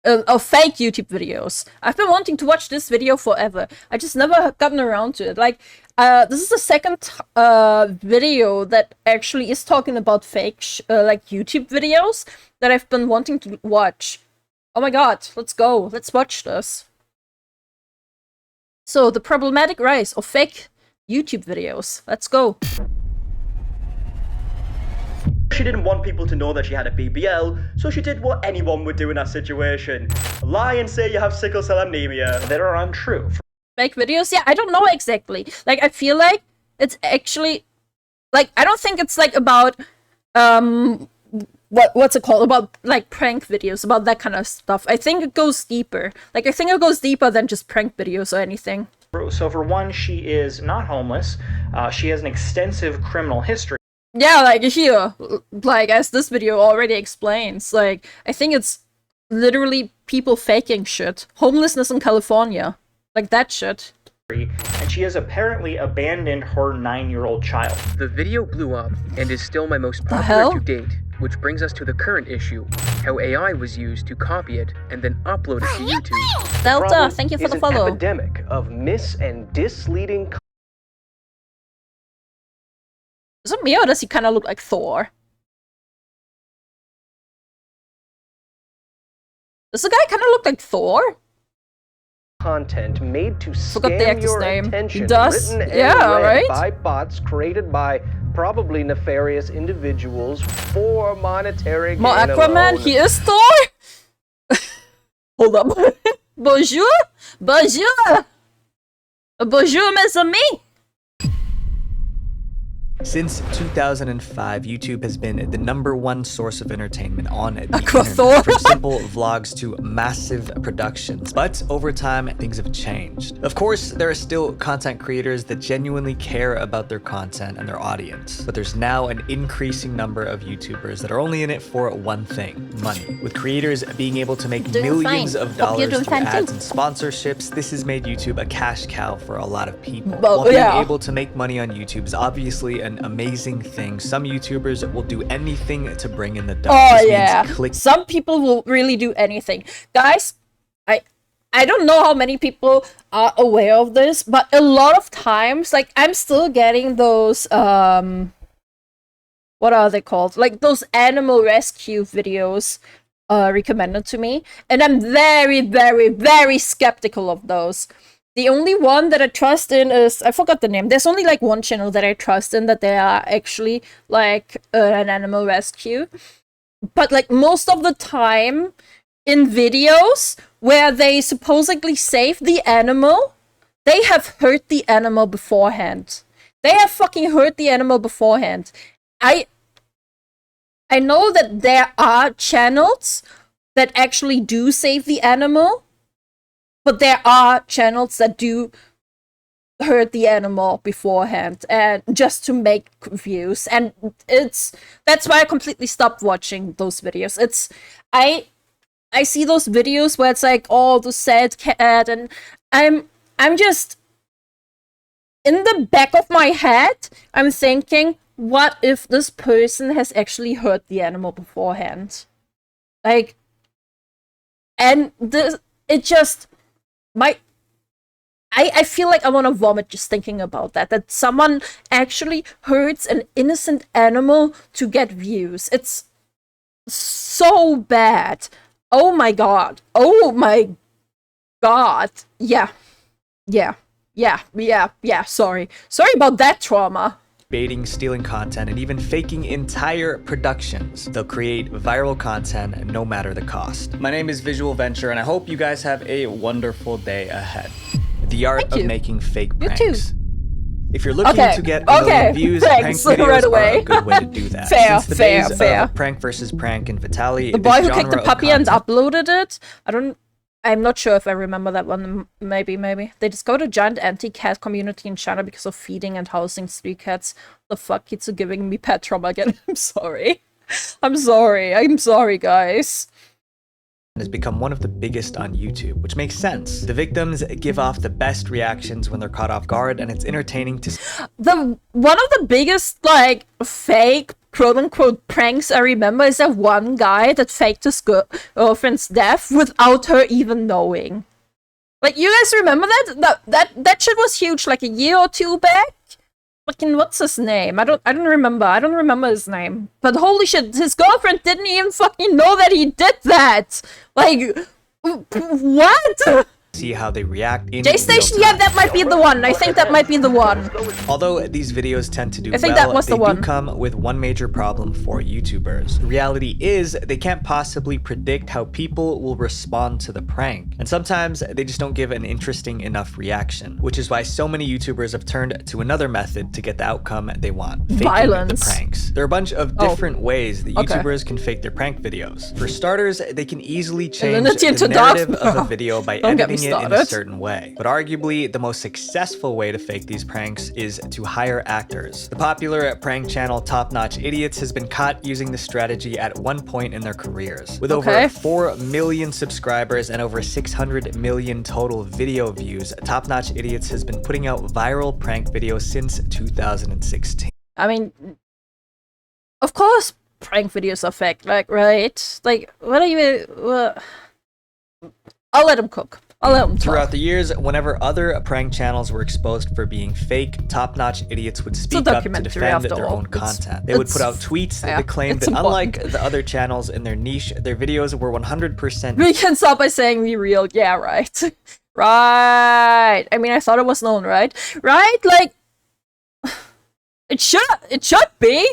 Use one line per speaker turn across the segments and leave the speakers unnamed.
of fake YouTube videos. I've been wanting to watch this video forever. I just never gotten around to it. Like, this is the second video that actually is talking about fake like YouTube videos that I've been wanting to watch. Oh my god, let's go. Let's watch this. So, the problematic rise of fake YouTube videos. Let's go.
She didn't want people to know that she had a BBL, so she did what anyone would do in that situation. Lie and say you have sickle cell anemia that are untrue.
Fake videos? Yeah, I don't know exactly. Like, I feel like it's actually... Like, I don't think it's, like, about... What's it called? About, like, prank videos, about that kind of stuff. I think it goes deeper. Like, I think it goes deeper than just prank videos or anything.
So, for one, she is not homeless. She has an extensive criminal history.
Yeah, like, here, like, as this video already explains, like, I think it's literally people faking shit. Homelessness in California. Like, that shit.
And she has apparently abandoned her 9-year-old child.
The video blew up and is still my most popular to date, which brings us to the current issue, how AI was used to copy it and then upload it to YouTube.
Delta, thank you for the follow.
An epidemic of mis- and misleading.
Is it me or does he kind of look like Thor? Does the guy kind of look like Thor?
Content made to
Forgot the
scam
actor's
your
name.
attention,
He does?
written and
Yeah,
read
right?
by bots created by probably nefarious individuals for monetary gain
More Aquaman,
alone.
he is Thor? Hold up. Bonjour? Bonjour! Bonjour, mes amis!
Since 2005, YouTube has been the #1 source of entertainment on the
Aquathor.
internet, from simple vlogs to massive productions. But over time, things have changed. Of course, there are still content creators that genuinely care about their content and their audience. But there's now an increasing number of YouTubers that are only in it for one thing: money. With creators being able to make millions of dollars through ads and sponsorships, this has made YouTube a cash cow for a lot of people. While being able to make money on YouTube is obviously an amazing thing, some YouTubers will do anything to bring in the dough.
Oh yeah, some people will really do anything. Guys, I don't know how many people are aware of this, but a lot of times, like, I'm still getting those, what are they called? Like, those animal rescue videos recommended to me, and I'm very, very, very skeptical of those. The only one that I trust in is, I forgot the name. There's only like one channel that I trust in that they are actually like an animal rescue. But like most of the time in videos where they supposedly save the animal, they have hurt the animal beforehand. They have fucking hurt the animal beforehand. I know that there are channels that actually do save the animal, but there are channels that do hurt the animal beforehand and just to make views, and that's why I completely stopped watching those videos. I see those videos where it's like, oh, the sad cat, and I'm just in the back of my head, I'm thinking, what if this person has actually hurt the animal beforehand? Like, and it just I feel like I want to vomit just thinking about that someone actually hurts an innocent animal to get views. It's so bad. Oh my god. Oh my god. Yeah. Sorry about that trauma.
Baiting, stealing content, and even faking entire productions. They'll create viral content no matter the cost. My name is Visual Venture, and I hope you guys have a wonderful day ahead. The art of making fake pranks. If you're looking to get a million views, prank videos are a good way to do that. Since the days of prank versus prank and Vitaly,
the boy who kicked the puppy and uploaded it. I'm not sure if I remember that one. Maybe. They discovered a giant anti-cat community in China because of feeding and housing stray cats. The fuck, kids are giving me pet trauma again. I'm sorry, guys.
Has become one of the biggest on YouTube, which makes sense. The victims give off the best reactions when they're caught off guard, and it's entertaining to
one of the biggest like fake quote-unquote pranks I remember is that one guy that faked his girlfriend's death without her even knowing. Like, you guys remember that? That shit was huge, like a year or two back. Fucking, what's his name? I don't remember. I don't remember his name. But holy shit, his girlfriend didn't even fucking know that he did that. Like, what?
See how they react in
J-Station,
real
yeah,
time.
that might be the one. I think that might be the one.
Although these videos tend to do
I think
well,
that was
they
the one.
do come with one major problem for YouTubers. The reality is, they can't possibly predict how people will respond to the prank. And sometimes, they just don't give an interesting enough reaction. Which is why so many YouTubers have turned to another method to get the outcome they want. Faking
Violence.
the pranks. There are a bunch of different ways that
Okay.
YouTubers can fake their prank videos. For starters, they can easily change
Salinity
the
into
narrative
dark.
of a video by
Don't get me
editing it in a
started.
certain way. But arguably, the most successful way to fake these pranks is to hire actors. The popular prank channel Top Notch Idiots has been caught using this strategy at one point in their careers. With over
Okay.
4 million subscribers and over 600 million total video views, Top Notch Idiots has been putting out viral prank videos since 2016.
I mean, of course, prank videos are fake, like, right? Like, what are you? I'll let him cook. I'll let him talk.
Throughout the years, whenever other prank channels were exposed for being fake, Top Notch Idiots would speak up to
documentary
defend
after
their
all.
own
It's-
content. They would
it's-
put out tweets
yeah,
that claimed
it's
that
important.
unlike the other channels in their niche, their videos were 100%
We can start by saying we real. Yeah, right. Right. I mean, I thought it was known, right? Right? Like, it should be.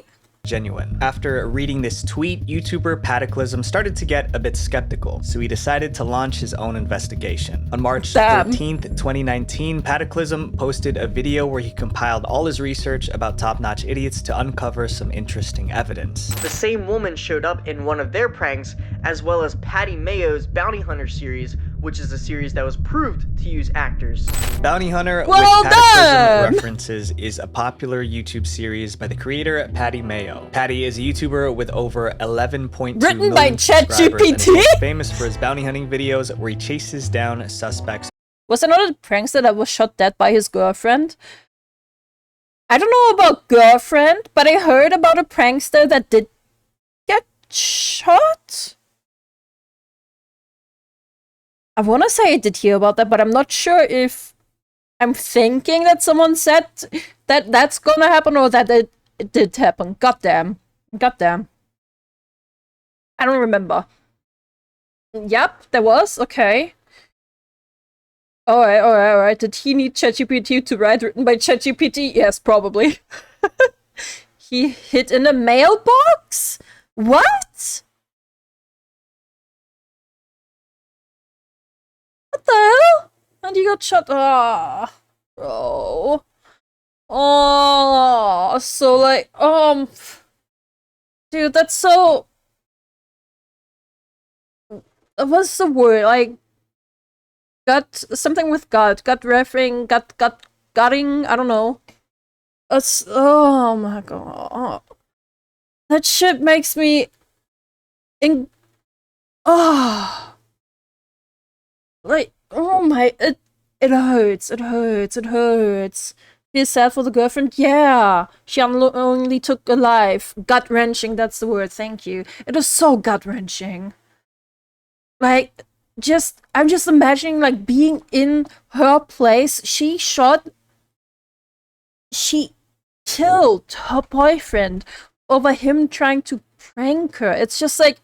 genuine. After reading this tweet, YouTuber Pataclysm started to get a bit skeptical, so he decided to launch his own investigation. On March
Damn.
13th, 2019, Pataclysm posted a video where he compiled all his research about Top Notch Idiots to uncover some interesting evidence.
The same woman showed up in one of their pranks, as well as Patty Mayo's Bounty Hunter series, which is a series that was proved to use actors.
Bounty Hunter,
Well
which Pataclysm
done!
references, is a popular YouTube series by the creator Patty Mayo. Patty is a YouTuber with over 11.2
Written
million
by
subscribers and is
ChatGPT?
most famous for his bounty hunting videos where he chases down suspects.
Was another prankster that was shot dead by his girlfriend? I don't know about girlfriend, but I heard about a prankster that did get shot. I want to say I did hear about that, but I'm not sure if I'm thinking that someone said that that's gonna happen or that it did happen. Goddamn. Goddamn. I don't remember. Yep, there was. Okay. Alright. Did he need ChatGPT to write written by ChatGPT? Yes, probably. He hid in a mailbox? What? What the hell? And he got shot. Ah, bro. Oh, so like, dude, that's so. What's the word? Like, gut, something with gut reffing, gutting, I don't know. Oh my god. That shit makes me like, oh my, it hurts. Feels sad for the girlfriend? Yeah. She only took a life. Gut-wrenching, that's the word, thank you. It is so gut-wrenching. Like, I'm just imagining, like, being in her place. She killed her boyfriend over him trying to prank her. It's just like,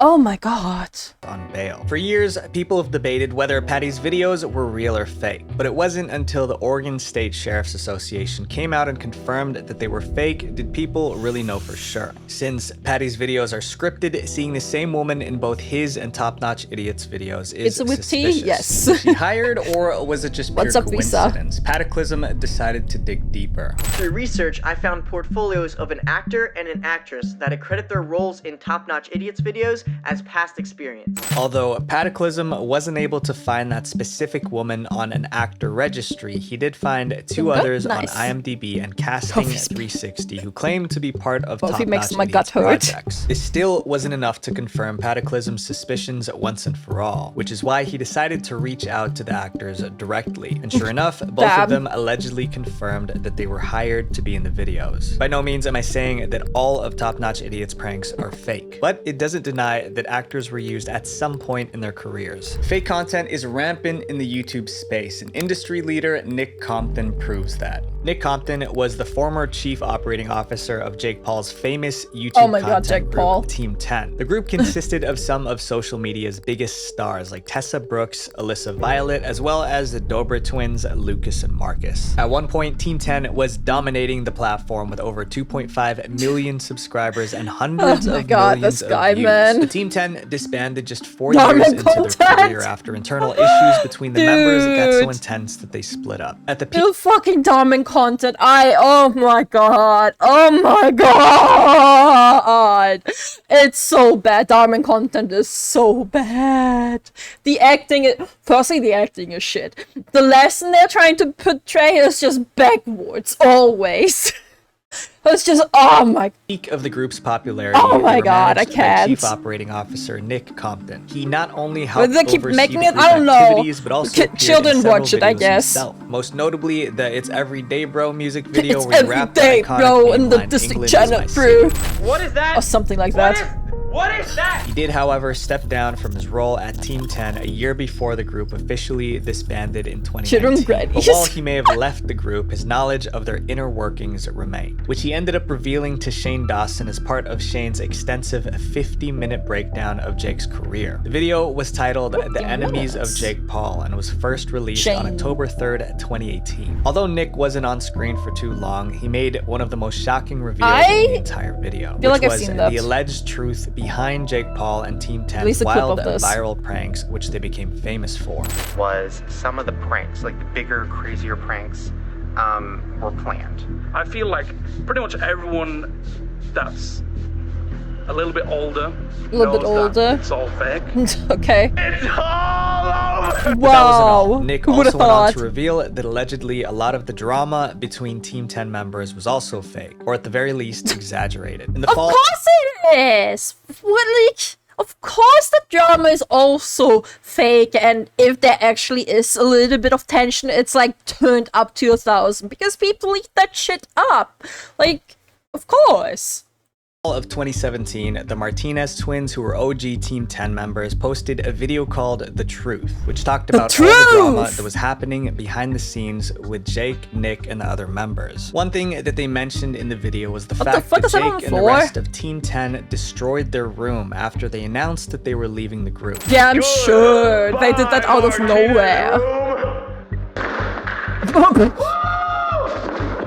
oh my god.
On bail. For years, people have debated whether Patty's videos were real or fake, but it wasn't until the Oregon State Sheriff's Association came out and confirmed that they were fake did people really know for sure. Since Patty's videos are scripted, seeing the same woman in both his and Top Notch Idiots videos is
It's with T?
suspicious.
Yes.
Was she hired, or was it just pure
What's up, Visa?
coincidence? Pataclysm decided to dig deeper.
Through research, I found portfolios of an actor and an actress that accredit their roles in Top Notch Idiots videos as past experience.
Although Pataclysm wasn't able to find that specific woman on an actor registry, he did find two others
Nice.
on IMDb and Casting 360 who claimed to be part of
Both makes
top-notch
my gut
Idiots
hurt.
projects. This still wasn't enough to confirm Pataclysm's suspicions once and for all, which is why he decided to reach out to the actors directly. And sure enough, both of them allegedly confirmed that they were hired to be in the videos. By no means am I saying that all of Top Notch Idiots pranks are fake, but it doesn't deny that actors were used at some point in their careers. Fake content is rampant in the YouTube space, and industry leader Nick Compton proves that. Nick Compton was the former chief operating officer of Jake Paul's famous YouTube content
Jake
group,
Paul.
Team 10. The group consisted of some of social media's biggest stars like Tessa Brooks, Alyssa Violet, as well as the Dobra twins, Lucas and Marcus. At one point, Team 10 was dominating the platform with over 2.5 million subscribers and hundreds of millions of views.
Man.
The Team 10 disbanded just 4 years into their career after internal issues between the members got so intense that they split up. At the peak,
You fucking diamond content. Oh my god. It's so bad. Diamond content is so bad. The acting is shit. The lesson they're trying to portray is just backwards always. It's just, oh my.
peak of the group's popularity,
Oh my
they were
god, I
managed by
can't.
Chief Operating Officer Nick Compton. He not only helped
They keep
oversee
making
the
it,
group's
I don't know.
activities, but also appeared in
Children
several
watch it, I
videos
guess.
himself. Most notably, the "It's Everyday Bro" music video
It's
where he rapped the
everyday,
iconic
bro, in the
mainline,
Disney
"England is
Channel
my
crew,"
city.
What is that?
or something like that.
What is that?
He did, however, step down from his role at Team 10 a year before the group officially disbanded in 2019.
Children grannies.
But while he may have left the group, his knowledge of their inner workings remained, which he ended up revealing to Shane Dawson as part of Shane's extensive 50-minute breakdown of Jake's career. The video was titled "The Enemies of Jake Paul" and was first released on
Shane.
October 3rd, 2018. Although Nick wasn't on screen for too long, he made one of the most shocking reveals in the entire video, which
like I've
was
seen that.
the alleged truth behind Jake Paul and Team
least
10's
a clip
wild
of
and
this.
viral pranks, which they became famous for.
Was some of the pranks, like the bigger, crazier pranks, were planned.
I feel like pretty much everyone that's a little bit older knows that it's all fake.
Okay.
It's all over!
But that wasn't
Wow.
all. Nick
Who would've
also went on
thought?
to reveal that allegedly a lot of the drama between Team 10 members was also fake, or at the very least exaggerated. In the
Of
fall,
course it is. Of course the drama is also fake, and if there actually is a little bit of tension, it's like turned up to 1,000 because people eat that shit up. Like, of course.
of 2017, the Martinez twins, who were OG Team 10 members, posted a video called "The Truth," which talked about all the drama that was happening behind the scenes with Jake, Nick, and the other members. One thing that they mentioned in the video was the fact that Jake and the rest of Team 10 destroyed their room after they announced that they were leaving the group.
Yeah, I'm sure they did that out of nowhere.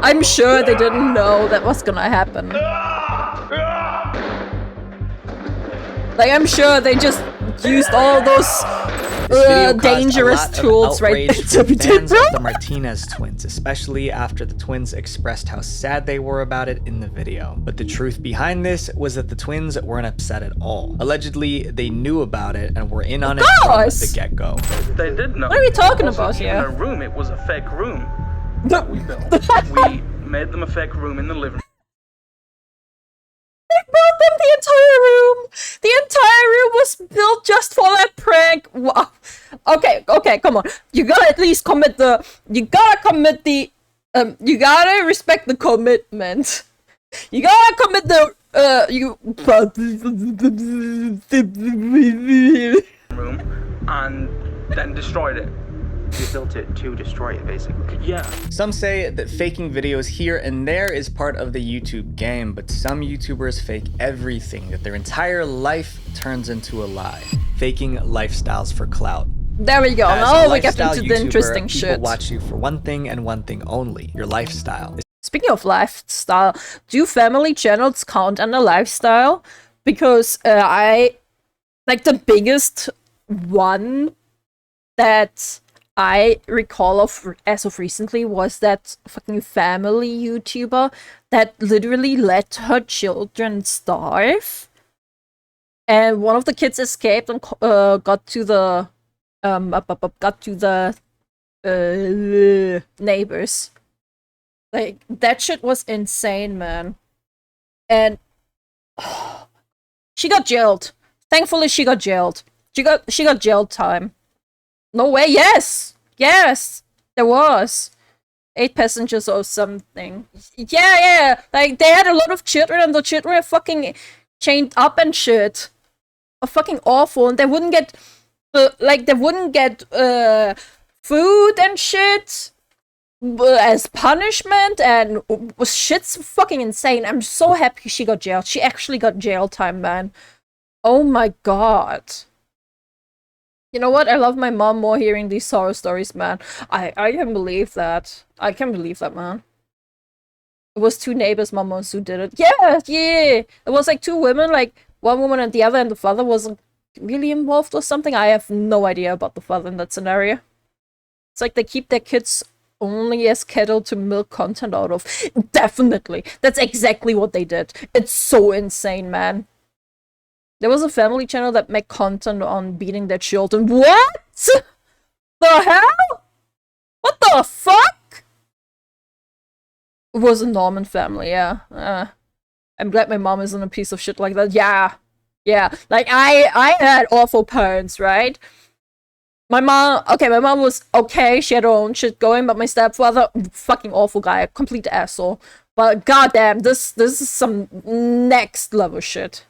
I'm sure they didn't know that was gonna happen. Like, I'm sure they just used all those dangerous tools right there.
Fans of the Martinez twins, especially after the twins expressed how sad they were about it in the video. But the truth behind this was that the twins weren't upset at all. Allegedly, they knew about it and were in on it from the get-go.
They did know.
What are we talking
Also,
about
in
here?
their room, it was a fake room that we built. We made them a fake room in the living room.
They built them the entire room. The entire room was built just for that prank. Wow. Okay, come on. You gotta at least commit the. You gotta respect the commitment. You gotta commit the.
Room and then destroyed it.
You built it to destroy it, basically.
Yeah.
Some say that faking videos here and there is part of the YouTube game, but some YouTubers fake everything, that their entire life turns into a lie. Faking lifestyles for clout.
There we go.
As a
Now we get
lifestyle
into the
YouTuber,
interesting
people
shit.
watch you for one thing and one thing only: your lifestyle.
Speaking of lifestyle, do family channels count under lifestyle? Because I like the biggest one that I recall of as of recently was that fucking family YouTuber that literally let her children starve and one of the kids escaped and got to the neighbors. Like, that shit was insane, man. And she got jailed. Thankfully, she got jailed. She got jail time. No way. Yes, there was 8 passengers or something. Yeah. Like, they had a lot of children, and the children were fucking chained up and shit. Fucking awful, and they wouldn't get food and shit as punishment, and shit's fucking insane. I'm so happy she got jailed. She actually got jail time, man. Oh my god. You know what? I love my mom more hearing these horror stories, man. I can believe that. I can believe that, man. It was 2 neighbors, mamas, who did it. Yeah. It was like 2 women, like one woman and the other, and the father wasn't really involved or something. I have no idea about the father in that scenario. It's like they keep their kids only as cattle to milk content out of. Definitely. That's exactly what they did. It's so insane, man. There was a family channel that made content on beating their children. What? The hell? What the fuck? It was a Norman family, yeah. I'm glad my mom isn't a piece of shit like that. Yeah. Like, I had awful parents, right? My mom was okay, she had her own shit going, but my stepfather, fucking awful guy, a complete asshole. But goddamn, this is some next level shit.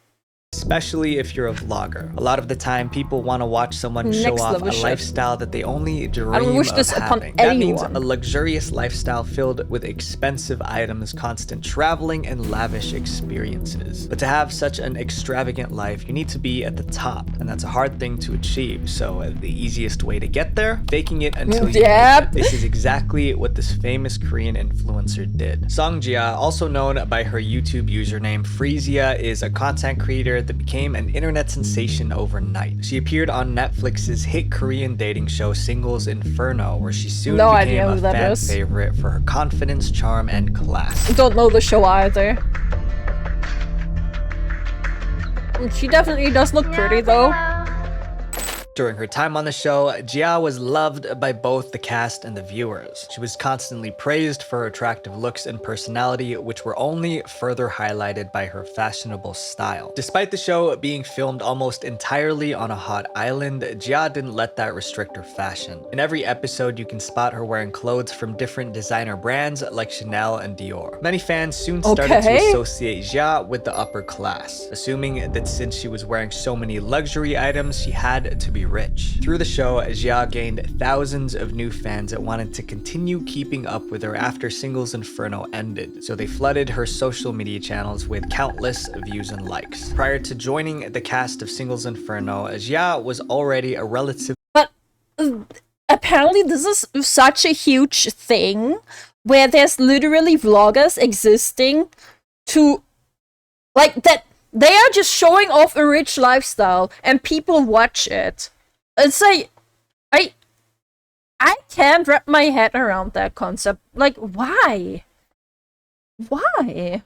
Especially if you're a vlogger. A lot of the time, people want to watch someone show off a lifestyle that they only dream of having. That means a luxurious lifestyle filled with expensive items, constant traveling, and lavish experiences. But to have such an extravagant life, you need to be at the top, and that's a hard thing to achieve. So the easiest way to get there, faking it until you make it. This is exactly what this famous Korean influencer did. Songjia, also known by her YouTube username Freesia, is a content creator that became an internet sensation overnight. She appeared on Netflix's hit Korean dating show Singles Inferno, where she soon became a fan favorite for her confidence, charm, and class.
Don't know the show either. She definitely does look pretty though.
During her time on the show, Jia was loved by both the cast and the viewers. She was constantly praised for her attractive looks and personality, which were only further highlighted by her fashionable style. Despite the show being filmed almost entirely on a hot island, Jia didn't let that restrict her fashion. In every episode, you can spot her wearing clothes from different designer brands like Chanel and Dior. Many fans soon started to associate Jia with the upper class, assuming that since she was wearing so many luxury items, she had to be rich. Through the show, Jia gained thousands of new fans that wanted to continue keeping up with her after Singles Inferno ended, so they flooded her social media channels with countless views and likes. Prior to joining the cast of Singles Inferno, Jia was already a relative.
But apparently this is such a huge thing where there's literally vloggers existing to, like, that they are just showing off a rich lifestyle and people watch it. It's like, I can't wrap my head around that concept. Like, why? Why?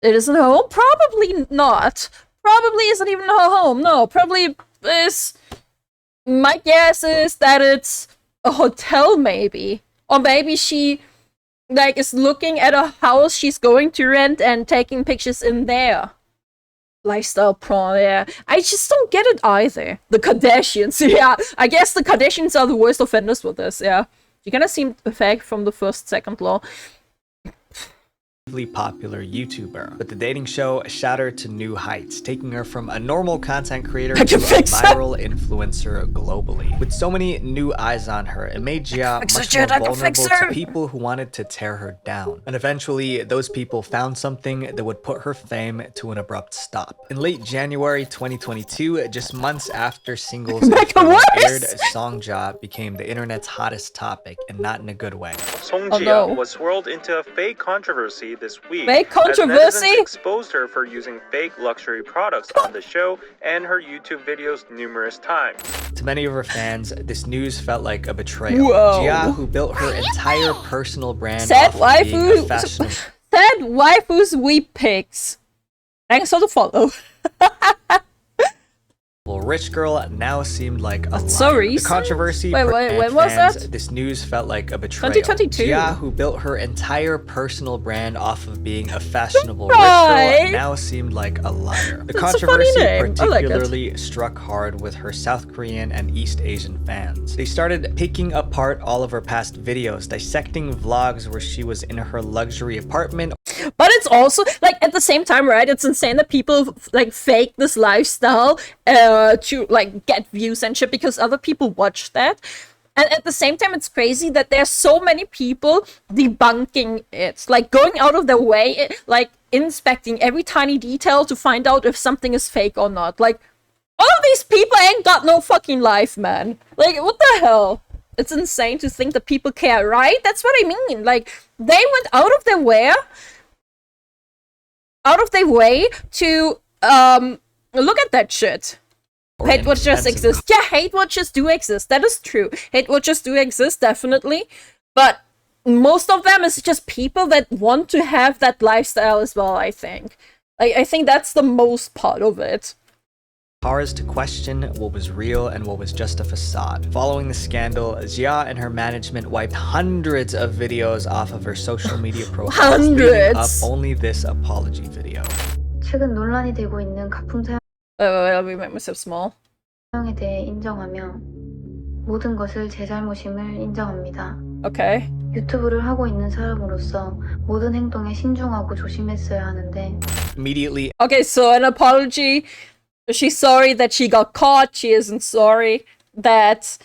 It isn't her home? Probably not. Probably isn't even her home. No, probably is. My guess is that it's a hotel, maybe. Or maybe she, like, is looking at a house she's going to rent and taking pictures in there. Lifestyle porn, yeah. I just don't get it either. The Kardashians, yeah. I guess the Kardashians are the worst offenders with this, yeah. You kind of seem perfect from the second law.
Popular YouTuber, but the dating show shot her to new heights, taking her from a normal content creator to a viral influencer globally. With so many new eyes on her, it made Jia much more vulnerable to people who wanted to tear her down. And eventually, those people found something that would put her fame to an abrupt stop. In late January 2022, just months after Singles Inferno aired, Songjia became the internet's hottest topic, and not in a good way.
Songjia was swirled into a fake controversy this week.
Fake controversy?
As netizens exposed her for using fake luxury products on the show and her YouTube videos numerous times.
To many of her fans, this news felt like a betrayal. Jia, who built her entire personal brand
Sad
off of being a
waifus weep pics. Thanks for the follow.
Rich girl now seemed like a liar.
So recent?
The controversy
Wait, when was
fans,
that?
This news felt like a betrayal.
2022.
Jia, who built her entire personal brand off of being a fashionable
Right.
rich girl, now seemed like a liar. The
That's a funny
controversy
name. I like it.
particularly struck hard with her South Korean and East Asian fans. They started picking apart all of her past videos, dissecting vlogs where she was in her luxury apartment.
But it's also like at the same time, right? It's insane that people like fake this lifestyle to like get views and shit because other people watch that. And at the same time, it's crazy that there's so many people debunking it, like going out of their way, like inspecting every tiny detail to find out if something is fake or not. Like, all of these people ain't got no fucking life, man. Like, what the hell? It's insane to think that people care, right? That's what I mean. Like, they went out of their way to look at that shit. Hate watchers exist. Yeah, hate watchers do exist. That is true. Hate watchers do exist, definitely. But most of them is just people that want to have that lifestyle as well, I think. I think that's the most part of it.
Cars to question what was real and what was just a facade. Following the scandal, Jia and her management wiped hundreds of videos off of her social media profiles, leaving up only this apology video.
최근 논란이 되고 있는 가품
Let me make myself small.
사용에 대해 인정하며 모든 것을 제 잘못임을 인정합니다.
Okay.
유튜브를 하고 있는 사람으로서 모든 행동에 신중하고 조심했어야 하는데.
Immediately.
Okay, so an apology. She's sorry that she got caught. She isn't sorry that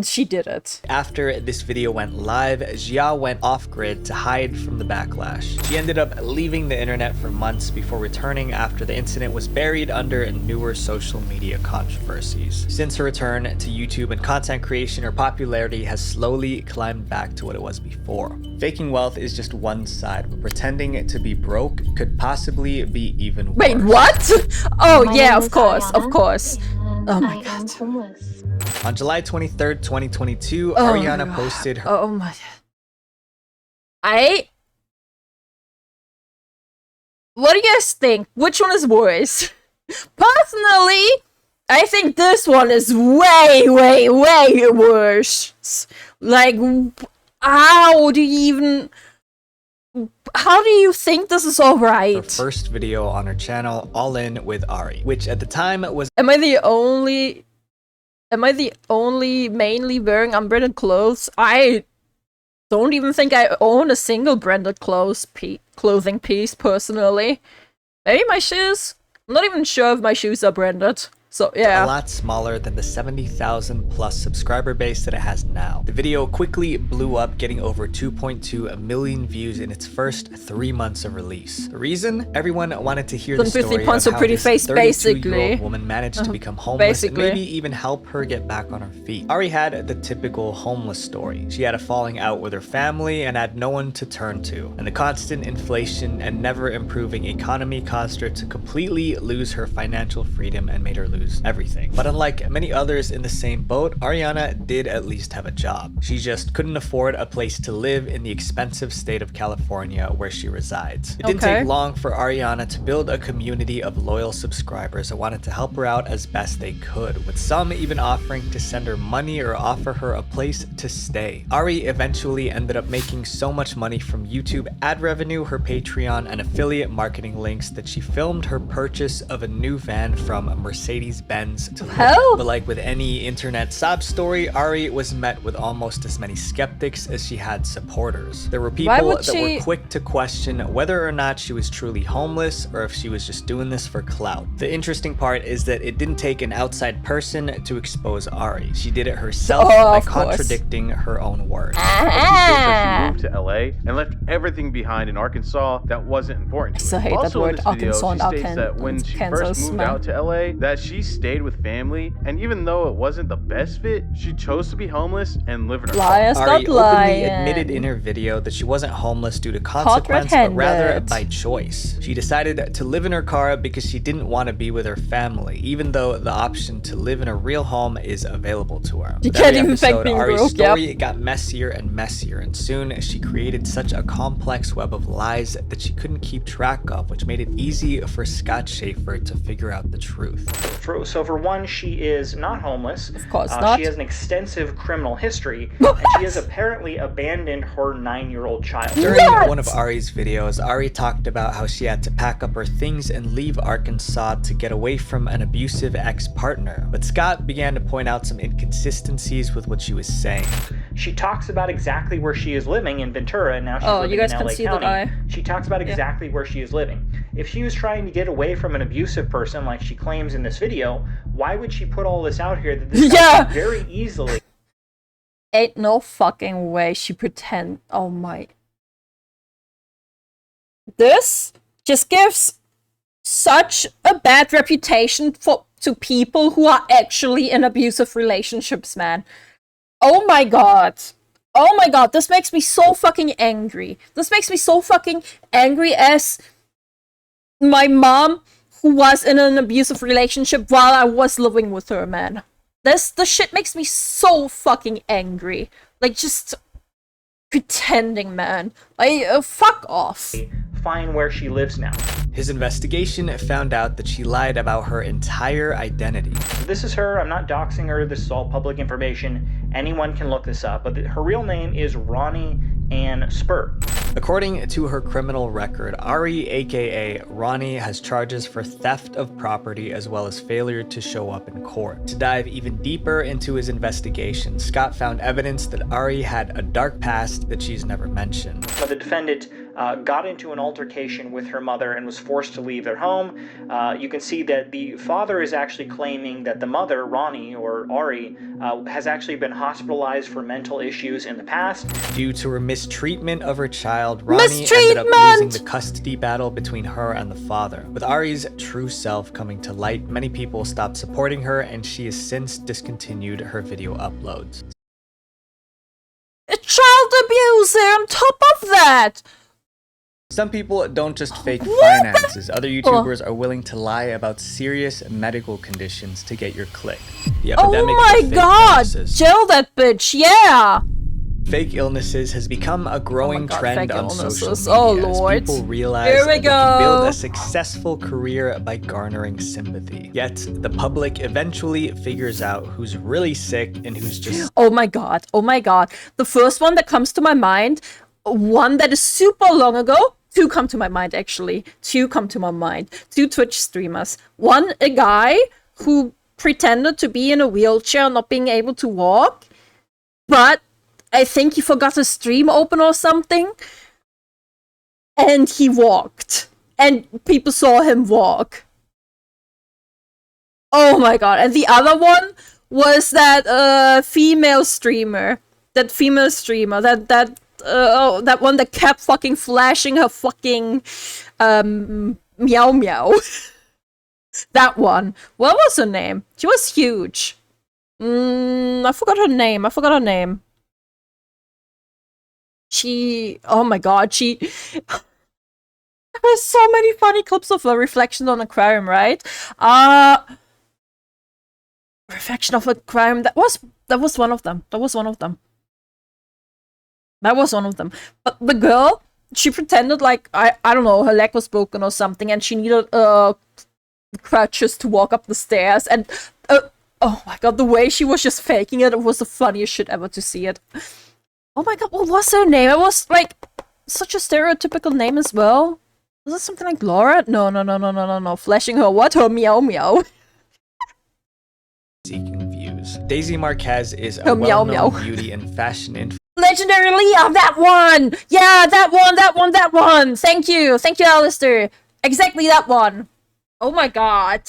she did it.
After this video went live, Jia went off-grid to hide from the backlash. She ended up leaving the internet for months before returning after the incident was buried under newer social media controversies. Since her return to YouTube and content creation, her popularity has slowly climbed back to what it was before. Faking wealth is just one side, but pretending to be broke could possibly be even worse.
Wait, what? Oh yeah, of course, of course. Oh my god.
On July 23rd, 2022, Ariana posted her—
Oh my god. What do you guys think? Which one is worse? Personally, I think this one is way, way, way worse. Like, how do you think this is alright?
Her first video on her channel, All In with Ari, which at the time was—
Am I the only mainly wearing unbranded clothes? I don't even think I own a single branded clothing piece, personally. Maybe my shoes? I'm not even sure if my shoes are branded. So, yeah.
a lot smaller than the 70,000 plus subscriber base that it has now. The video quickly blew up, getting over 2.2 million views in its first 3 months of release. The reason? Everyone wanted to hear the story of how this 32-year-old woman managed to become homeless and maybe even help her get back on her feet. Ari had the typical homeless story. She had a falling out with her family and had no one to turn to. And the constant inflation and never improving economy caused her to completely lose her financial freedom and made her lose everything. But unlike many others in the same boat, Ariana did at least have a job. She just couldn't afford a place to live in the expensive state of California where she resides. It didn't take long for Ariana to build a community of loyal subscribers that wanted to help her out as best they could, with some even offering to send her money or offer her a place to stay. Ari eventually ended up making so much money from YouTube ad revenue, her Patreon, and affiliate marketing links that she filmed her purchase of a new van from Mercedes-Benz to live. But like with any internet sob story, Ari was met with almost as many skeptics as she had supporters. There were people that were quick to question whether or not she was truly homeless or if she was just doing this for clout. The interesting part is that it didn't take an outside person to expose Ari. She did it herself by contradicting her own words.
She moved to LA and left everything behind in Arkansas that wasn't important to her.
I hate that word, Arkansas and
Arkansas. That when she first moved out to LA, that she she stayed with family, and even though it wasn't the best fit, she chose to be homeless and live in her car.
Ari openly admitted in her video that she wasn't homeless due to consequence, but rather by choice. She decided to live in her car because she didn't want to be with her family, even though the option to live in a real home is available to her.
You can't even fake being
Ari's
broke,
story got messier and messier, and soon she created such a complex web of lies that she couldn't keep track of, which made it easy for Scott Schaefer to figure out the truth.
So for one, she is not homeless.
Of course not.
She has an extensive criminal history, and she has apparently abandoned her 9-year-old child.
During one of Ari's videos, Ari talked about how she had to pack up her things and leave Arkansas to get away from an abusive ex-partner. But Scott began to point out some inconsistencies with what she was saying.
She talks about exactly where she is living in Ventura, and now she's living in LA County. She talks about exactly where she is living. If she was trying to get away from an abusive person like she claims in this video, why would she put all this out here that this guy could very easily...
Ain't no fucking way she pretend. Oh my. This just gives such a bad reputation to people who are actually in abusive relationships, man. Oh my god. Oh my god, this makes me so fucking angry. This makes me so fucking angry as my mom who was in an abusive relationship while I was living with her, man. This shit makes me so fucking angry. Like, just pretending, man. Like, fuck off.
Find where she lives now.
His investigation found out that she lied about her entire identity.
This is her. I'm not doxing her. This is all public information. Anyone can look this up. But her real name is Ronnie Ann Spur.
According to her criminal record, Ari, aka Ronnie, has charges for theft of property as well as failure to show up in court. To dive even deeper into his investigation, Scott found evidence that Ari had a dark past that she's never mentioned.
But the defendant got into an altercation with her mother and was forced to leave their home. You can see that the father is actually claiming that the mother, Ronnie, or Ari, has actually been hospitalized for mental issues in the past.
Due to her mistreatment of her child, Ronnie ended up losing the custody battle between her and the father. With Ari's true self coming to light, many people stopped supporting her, and she has since discontinued her video uploads.
A child abuser on top of that!
Some people don't just fake finances. Other YouTubers are willing to lie about serious medical conditions to get your click. The epidemic
oh my god! Jail that bitch, yeah!
Fake illnesses has become a growing trend on social media
oh Lord.
as people realize that they can build a successful career by garnering sympathy. Yet, the public eventually figures out who's really sick and who's just...
Oh my god, oh my god. The first one that comes to my mind, one that is super long ago, two come to my mind actually. Two come to my mind. Two Twitch streamers. One, a guy who pretended to be in a wheelchair, not being able to walk, but I think he forgot his stream open or something, and he walked, and people saw him walk. Oh my god. And the other one was that female streamer, that one that kept fucking flashing her fucking meow meow. That one. What was her name? She was huge. I forgot her name. Oh my god, there were so many funny clips of a reflection on aquarium, right? Reflection of aquarium, that was one of them. That was one of them. But the girl, she pretended like, I don't know, her leg was broken or something, and she needed crutches to walk up the stairs, and oh my god, the way she was just faking it was the funniest shit ever to see it. Oh my god, what was her name? It was like such a stereotypical name as well. Was it something like Laura? No. Flashing her what? Her meow meow.
Seeking views. Daisy Marquez is a well-known beauty and fashion influencer.
Legendary Leah, that one! Yeah, that one! Thank you, Alistair. Exactly that one. Oh my god.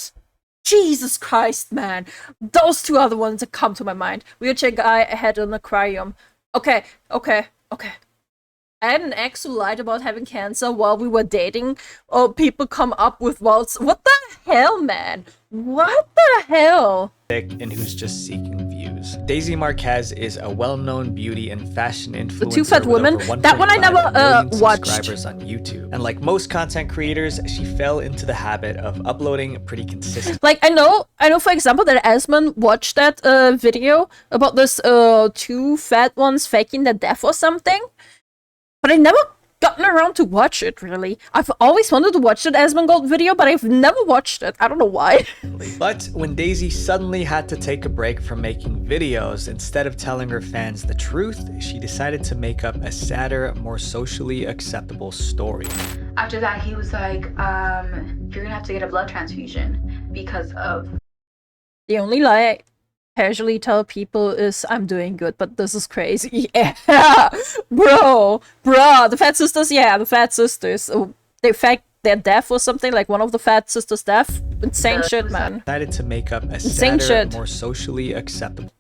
Jesus Christ, man. Those two are the ones that come to my mind. Wheelchair guy had an aquarium. Okay. I had an ex who lied about having cancer while we were dating. Oh, people come up with walls. What the hell, man? What the hell?
And who's just seeking views. Daisy Marquez is a well-known beauty and fashion influencer.
The Two Fat Women. That one I never watched.
Subscribers on YouTube. And like most content creators, she fell into the habit of uploading pretty consistently.
Like I know for example that Asmon watched that video about this two fat ones faking their death or something. But I never gotten around to watch it, really. I've always wanted to watch that Asmongold video, but I've never watched it. I don't know why.
But when Daisy suddenly had to take a break from making videos, instead of telling her fans the truth, she decided to make up a sadder, more socially acceptable story.
After that, he was like, you're gonna have to get a blood transfusion because of...
The only lie I casually tell people is I'm doing good, but this is crazy. Yeah, bro, the Fat Sisters, yeah, the Fat Sisters. They faked their death or something, like one of the Fat Sisters' death. Insane shit, man.
Decided to make up a sadder, more socially acceptable.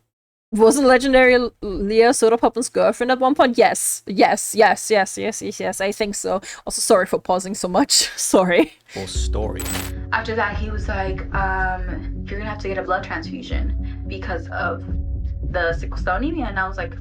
Wasn't legendary Leah Sodapoppin's girlfriend at one point? Yes, I think so. Also, sorry for pausing so much. Sorry.
Full story.
After that, he was like, you're gonna have to get a blood transfusion because of the sickle cell anemia, and I was like,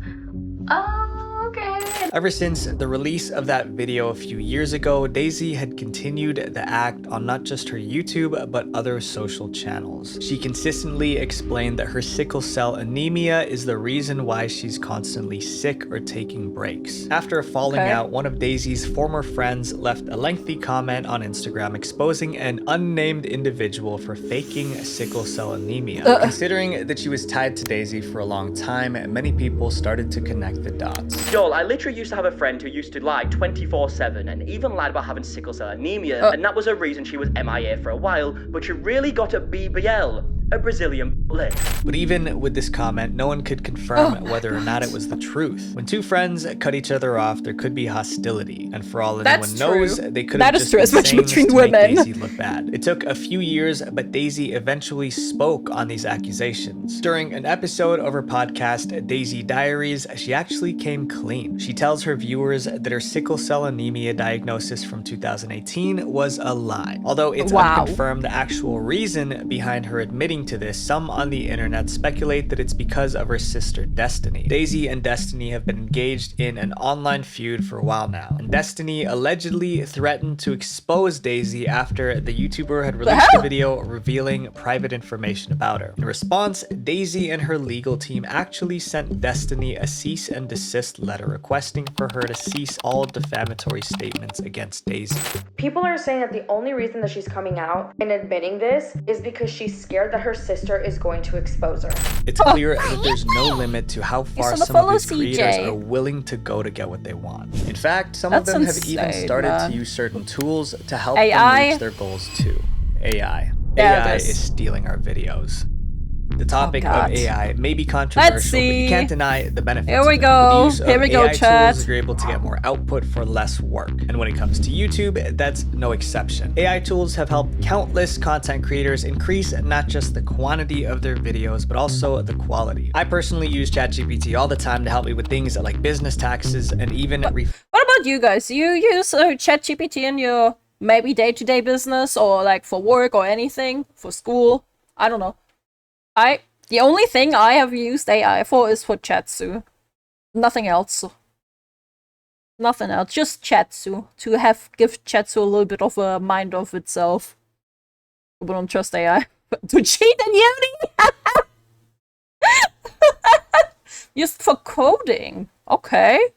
oh, okay.
Ever since the release of that video a few years ago, Daisy had continued the act on not just her YouTube, but other social channels. She consistently explained that her sickle cell anemia is the reason why she's constantly sick or taking breaks. After a falling out, one of Daisy's former friends left a lengthy comment on Instagram exposing an unnamed individual for faking sickle cell anemia. Considering that she was tied to Daisy for a long time, many people started to connect the dots.
Y'all, I literally used to have a friend who used to lie 24/7 and even lied about having sickle cell anemia, and that was a reason she was MIA for a while, but she really got a BBL, a Brazilian bullet.
But even with this comment, no one could confirm whether or not it was the truth. When two friends cut each other off, there could be hostility, and for all anyone knows, they could have just been saying this to make Daisy look bad. It took a few years, but Daisy eventually spoke on these accusations. During an episode of her podcast, Daisy Diaries, she actually came clean. She tells her viewers that her sickle cell anemia diagnosis from 2018 was a lie. Although it's unconfirmed the actual reason behind her admitting to this, some on the internet speculate that it's because of her sister Destiny. Daisy and Destiny have been engaged in an online feud for a while now, and Destiny allegedly threatened to expose Daisy after the YouTuber had released a video revealing private information about her. In response, Daisy and her legal team actually sent Destiny a cease and desist letter requesting for her to cease all defamatory statements against Daisy.
People are saying that the only reason that she's coming out and admitting this is because she's scared that her sister is going to expose her.
It's clear that there's no limit to how far some of these creators are willing to go to get what they want. In fact, some of them have even started to use certain tools to help them reach their goals too. AI. AI is stealing our videos. The topic of AI may be controversial, but you can't deny the benefits.
Here we go. Here we go, chat.
Tools, you're able to get more output for less work. And when it comes to YouTube, that's no exception. AI tools have helped countless content creators increase not just the quantity of their videos, but also the quality. I personally use ChatGPT all the time to help me with things like business taxes and even... What
about you guys? Do you use ChatGPT in your maybe day-to-day business or like for work or anything? For school? I don't know. The only thing I have used AI for is for Chatsu. Nothing else. Nothing else. Just Chatsu. To give Chatsu a little bit of a mind of itself. But don't trust AI. To cheat and Uni! Just for coding. Okay.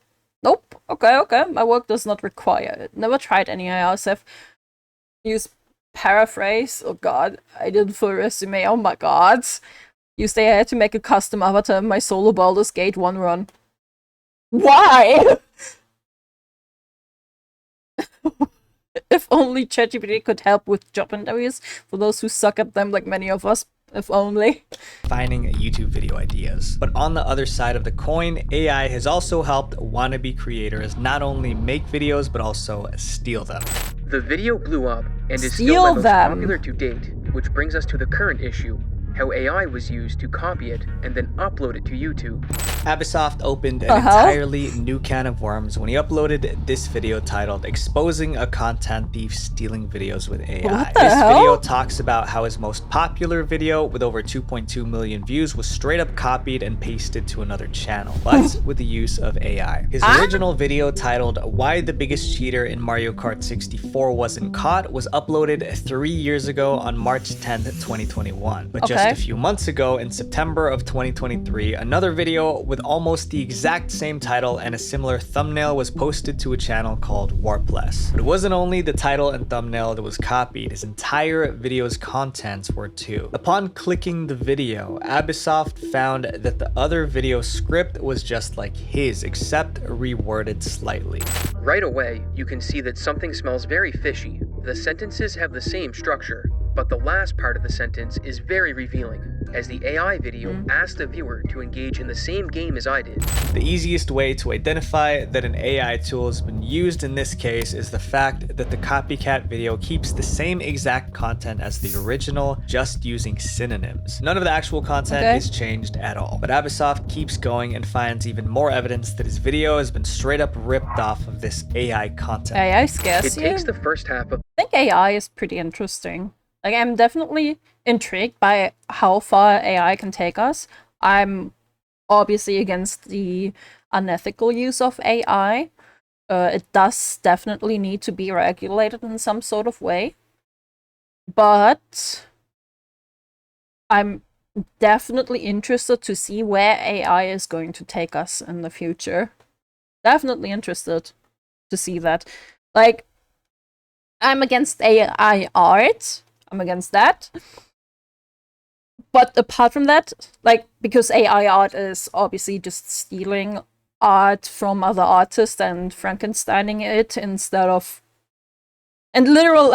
Nope. Okay. My work does not require it. Never tried any AI. I've used Paraphrase. Oh god. I did full resume. Oh my god. Used AI to make a custom avatar of my solo Baldur's Gate 1 run. Why? If only ChatGPT could help with job interviews for those who suck at them like many of us. If only.
Finding YouTube video ideas. But on the other side of the coin, AI has also helped wannabe creators not only make videos, but also steal them.
The video blew up and is still my most popular to date, which brings us to the current issue: how AI was used to copy it and then upload it to YouTube.
Ubisoft opened an entirely new can of worms when he uploaded this video titled "Exposing a Content Thief Stealing Videos with AI." This video talks about how his most popular video with over 2.2 million views was straight up copied and pasted to another channel, but with the use of AI. His original video titled "Why the Biggest Cheater in Mario Kart 64 Wasn't Caught" was uploaded 3 years ago on March 10th, 2021. But just a few months ago, in September of 2023, another video with almost the exact same title and a similar thumbnail was posted to a channel called Warpless. But it wasn't only the title and thumbnail that was copied, his entire video's contents were too. Upon clicking the video, Ubisoft found that the other video script was just like his, except reworded slightly.
Right away, you can see that something smells very fishy. The sentences have the same structure, but the last part of the sentence is very revealing, as the AI video asked the viewer to engage in the same game as I did.
The easiest way to identify that an AI tool has been used in this case is the fact that the copycat video keeps the same exact content as the original, just using synonyms. None of the actual content is changed at all. But Ubisoft keeps going and finds even more evidence that his video has been straight up ripped off of this AI content.
AI scares you?
It takes the first half of...
I think AI is pretty interesting. Like, I'm definitely intrigued by how far AI can take us. I'm obviously against the unethical use of AI. It does definitely need to be regulated in some sort of way. But I'm definitely interested to see where AI is going to take us in the future. Definitely interested to see that. Like, I'm against AI art. I'm against that. But apart from that, like, because AI art is obviously just stealing art from other artists and Frankensteining it instead of... And literal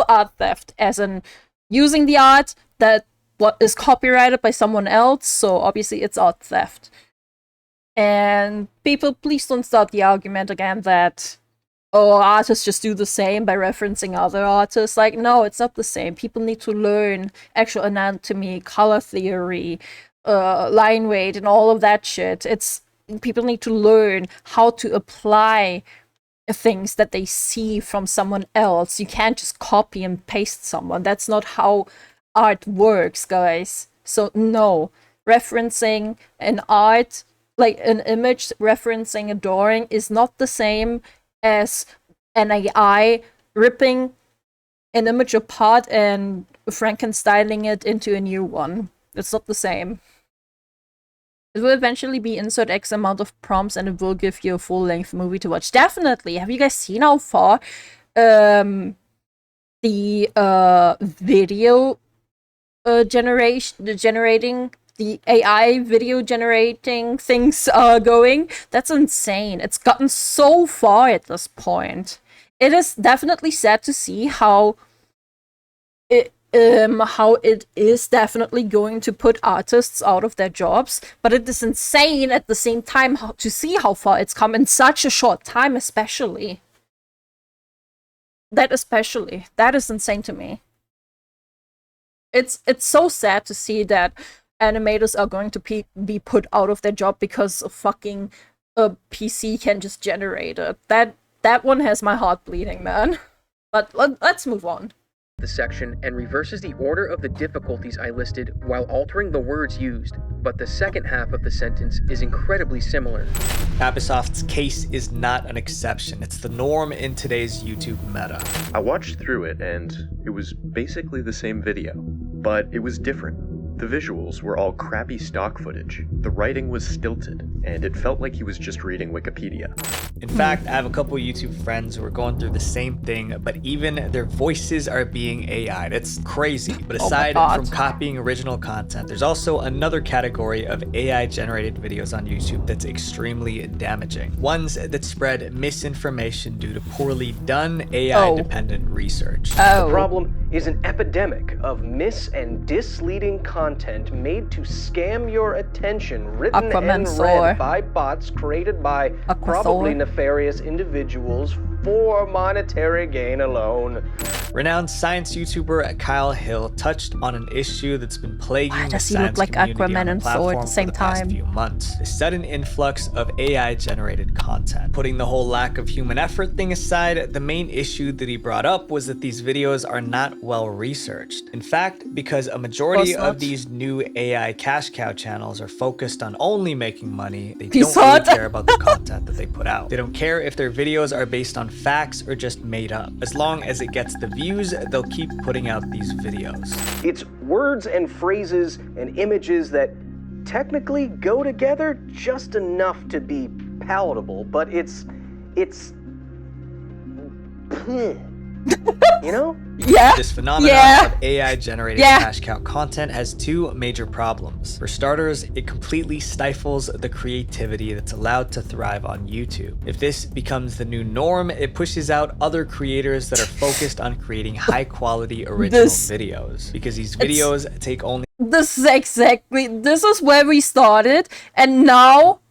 art theft, as in using the art that what is copyrighted by someone else, so obviously it's art theft. And people, please don't start the argument again that, oh, artists just do the same by referencing other artists. Like, no, it's not the same. People need to learn actual anatomy, color theory, line weight, and all of that shit. People need to learn how to apply things that they see from someone else. You can't just copy and paste someone. That's not how art works, guys. So no, referencing an art, like an image referencing a drawing, is not the same as an AI ripping an image apart and Frankensteining it into a new one. It's not the same. It will eventually be insert X amount of prompts and it will give you a full-length movie to watch. Definitely. Have you guys seen how far the video generating the AI video generating things are going? That's insane. It's gotten so far at this point. It is definitely sad to see how it is definitely going to put artists out of their jobs, but it is insane at the same time to see how far it's come in such a short time, especially. That is insane to me. It's so sad to see that animators are going to be put out of their job because a fucking PC can just generate it. That one has my heart bleeding, man. But let's move on.
The section and reverses the order of the difficulties I listed while altering the words used, but the second half of the sentence is incredibly similar.
Ubisoft's case is not an exception. It's the norm in today's YouTube meta.
I watched through it and it was basically the same video, but it was different. The visuals were all crappy stock footage, the writing was stilted, and it felt like he was just reading Wikipedia.
In fact, I have a couple YouTube friends who are going through the same thing, but even their voices are being AI'd. It's crazy. But aside from copying original content, there's also another category of AI-generated videos on YouTube that's extremely damaging. Ones that spread misinformation due to poorly done AI-dependent research.
The problem is an epidemic of mis- and misleading content made to scam your attention, written and read by bots created by probably nefarious individuals for monetary gain alone.
Renowned science YouTuber Kyle Hill touched on an issue that's been plaguing the science community on the platform for the past few months: the sudden influx of AI-generated content. Putting the whole lack of human effort thing aside, the main issue that he brought up was that these videos are not well researched. In fact, because a majority of these new AI cash cow channels are focused on only making money, they don't really care about the content that they put out. They don't care if their videos are based on facts or just made up. As long as it gets the views, they'll keep putting out these videos.
It's words and phrases and images that technically go together just enough to be palatable, but it's you know?
Yeah.
This phenomenon of AI-generated cash cow content has two major problems. For starters, it completely stifles the creativity that's allowed to thrive on YouTube. If this becomes the new norm, it pushes out other creators that are focused on creating high-quality original videos, because these videos take only...
This is where we started, and now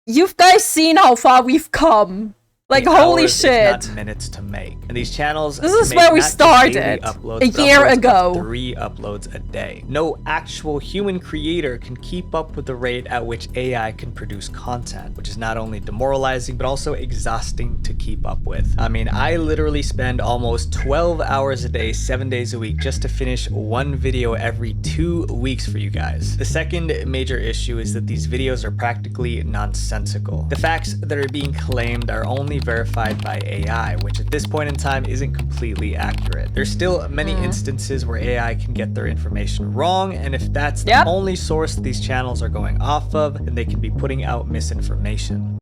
you've guys seen how far we've come. Like, holy shit.
Not minutes to make. And these channels,
this is where we started a year ago.
3 uploads a day. No actual human creator can keep up with the rate at which AI can produce content, which is not only demoralizing, but also exhausting to keep up with. I mean, I literally spend almost 12 hours a day, 7 days a week, just to finish one video every 2 weeks for you guys. The second major issue is that these videos are practically nonsensical. The facts that are being claimed are only verified by AI, which at this point in time isn't completely accurate. There's still many instances where AI can get their information wrong, and if that's the only source these channels are going off of, then they can be putting out misinformation.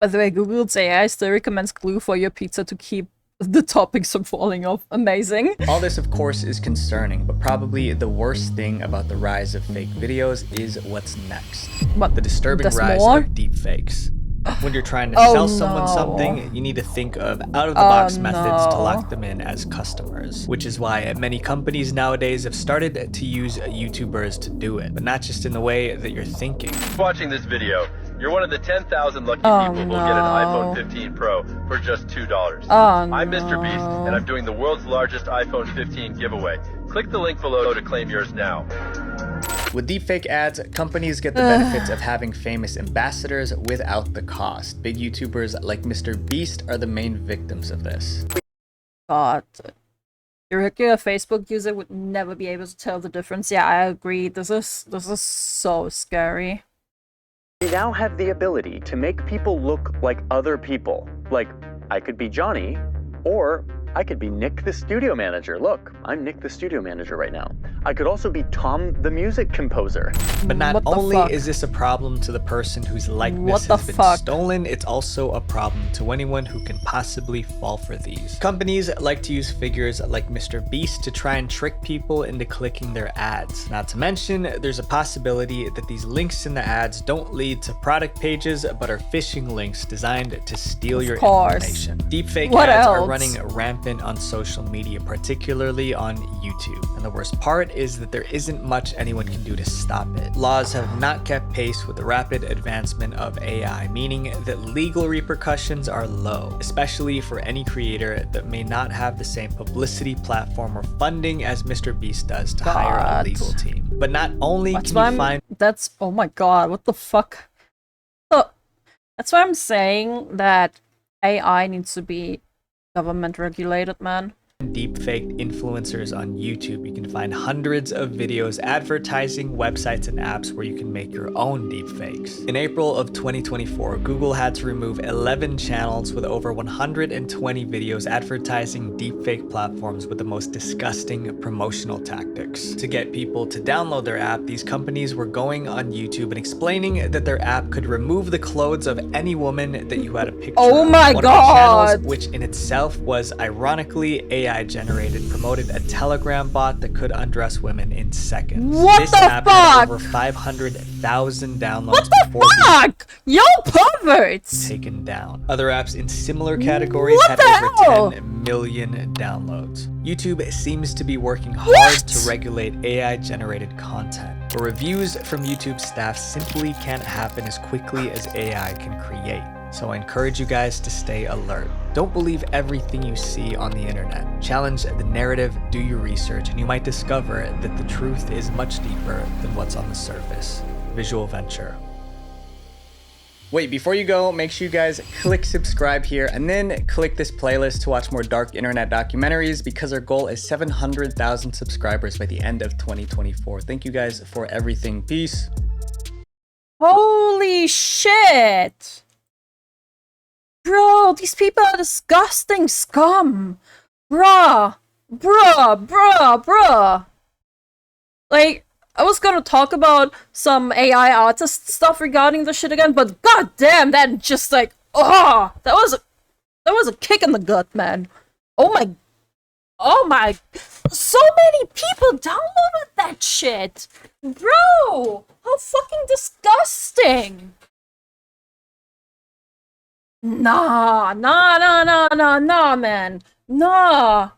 By the way, Google's AI still recommends glue for your pizza to keep the toppings from falling off. Amazing.
All this, of course, is concerning, but probably the worst thing about the rise of fake videos is what's next. The disturbing rise of deepfakes. When you're trying to sell someone something, you need to think of out-of-the-box methods to lock them in as customers, which is why many companies nowadays have started to use YouTubers to do it, but not just in the way that you're thinking.
Watching this video, you're one of the 10,000 lucky people who will get an iPhone 15 Pro for just $2. I'm Mr. Beast, and I'm doing the world's largest iPhone 15 giveaway. Click the link below to claim yours now.
With deepfake ads, companies get the benefits of having famous ambassadors without the cost. Big YouTubers like Mr. Beast are the main victims of this.
God. Your regular Facebook user would never be able to tell the difference. Yeah, I agree. This is so scary.
We now have the ability to make people look like other people. Like, I could be Johnny, or I could be Nick the studio manager. Look, I'm Nick the studio manager right now. I could also be Tom the music composer.
But not only is this a problem to the person whose likeness has been stolen, it's also a problem to anyone who can possibly fall for these. Companies like to use figures like Mr. Beast to try and trick people into clicking their ads. Not to mention, there's a possibility that these links in the ads don't lead to product pages, but are phishing links designed to steal your information. Deepfake ads are running rampant on social media, particularly on YouTube. And the worst part is that there isn't much anyone can do to stop it. Laws have not kept pace with the rapid advancement of AI, meaning that legal repercussions are low, especially for any creator that may not have the same publicity, platform, or funding as Mr. Beast does to hire a legal team. But not only can you find...
oh my god, what the fuck? That's why I'm saying that AI needs to be government regulated, man.
Deepfake influencers on YouTube. You can find hundreds of videos, advertising, websites, and apps where you can make your own deepfakes. In April of 2024, Google had to remove 11 channels with over 120 videos advertising deepfake platforms with the most disgusting promotional tactics. To get people to download their app, these companies were going on YouTube and explaining that their app could remove the clothes of any woman that you had a picture of.
Oh my
god! One of the channels, which in itself was ironically AI generated, promoted a Telegram bot that could undress women in seconds.
What the fuck?
Had over 500,000 downloads.
What the fuck? Yo, perverts!
Taken down. Other apps in similar categories had over 10 million downloads. YouTube seems to be working hard to regulate AI generated content, but reviews from YouTube staff simply can't happen as quickly as AI can create. So I encourage you guys to stay alert. Don't believe everything you see on the internet. Challenge the narrative, do your research, and you might discover that the truth is much deeper than what's on the surface. Visual Venture. Wait, before you go, make sure you guys click subscribe here and then click this playlist to watch more dark internet documentaries because our goal is 700,000 subscribers by the end of 2024. Thank you guys for everything. Peace.
Holy shit! Bro, these people are disgusting scum! Bruh! Like, I was gonna talk about some AI artist stuff regarding the shit again, but goddamn, that just like, that was a kick in the gut, man. Oh my, so many people downloaded that shit, bro. How fucking disgusting. Nah, man. Nah.